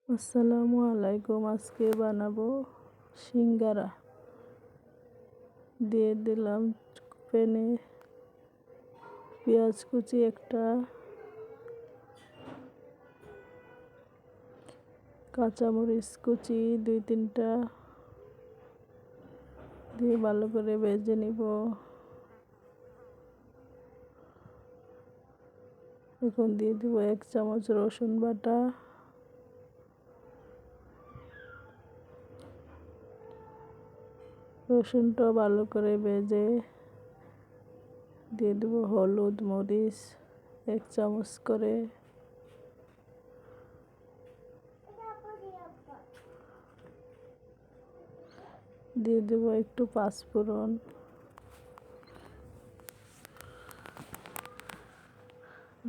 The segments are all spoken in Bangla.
আসসালামু আলাইকুম। আজকে বানাবো সিঙ্গারা। দিয়ে দিলাম প্যানে পেঁয়াজ কুচি একটা, কাঁচামরিচ কুচি 2-3টা দিয়ে ভালো করে ভেজে নিব। এখন দিয়ে দিব 1 চামচ রসুন বাটা, রসুনটা ভালো করে ভেজে দিয়ে দেব হলুদ মরিচ 1 চামচ করে, দিয়ে দেব একটু পাঁচফোড়ন,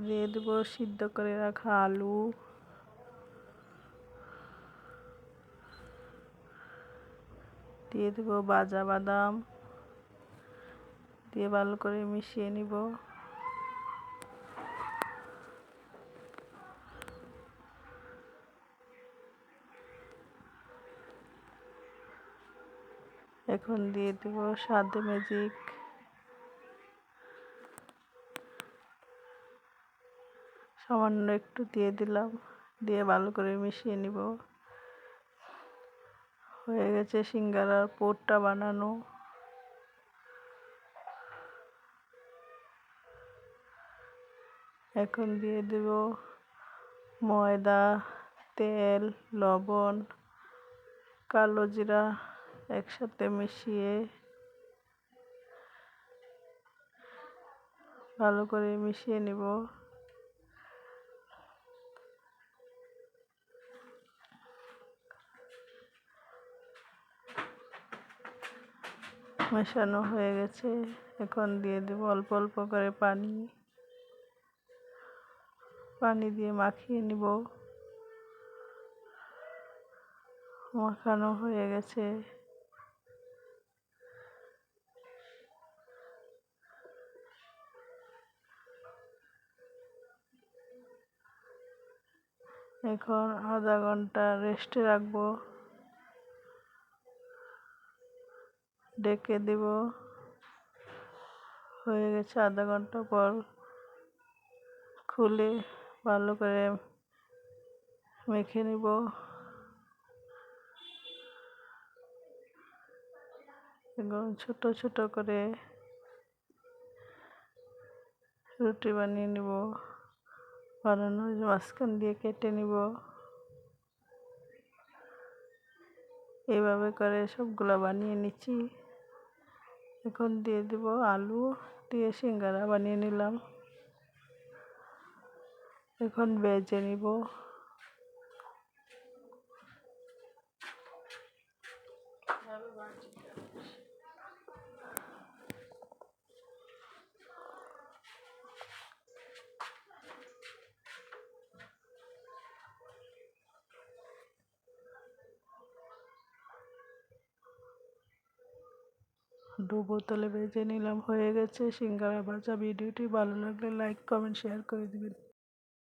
দিয়ে দেব সিদ্ধ করে রাখা আলু, দিয়ে দেব ভাজা বাদাম, দিয়ে ভালো করে মিশিয়ে নিব। এখন দিয়ে দেব স্বাদ ম্যাজিক, সামান্য একটু দিয়ে দিলাম, দিয়ে ভালো করে মিশিয়ে নিব। হয়ে গেছে সিঙ্গারার পুরটা বানানো। এখন দিয়ে দেব ময়দা, তেল, লবণ, কালো জিরা একসাথে মিশিয়ে ভালো করে মিশিয়ে নিব। মেশানো হয়ে গেছে। এখন দিয়ে দেব অল্প অল্প করে পানি, পানি দিয়ে মাখিয়ে নিব। মাখানো হয়ে গেছে। এখন আধা ঘন্টা রেস্টে রাখবো, ঢেকে দেব। হয়ে গেছে আধা ঘন্টা পর খুলে ভালো করে মেখে নিব। এবং ছোট ছোট করে রুটি বানিয়ে নিব। বানানোর মাঝখান দিয়ে কেটে নিব। এইভাবে করে সবগুলা বানিয়ে নিচ্ছি। এখন দিয়ে দেব আলু দিয়ে সিঙ্গারা বানিয়ে নিলাম। এখন ভেজে নিব। ডুবো তেলে ভেজে নিলাম। হয়ে গেছে সিঙ্গারা ভাজা। ভিডিওটি ভালো লাগলে লাইক কমেন্ট শেয়ার করে দিবেন।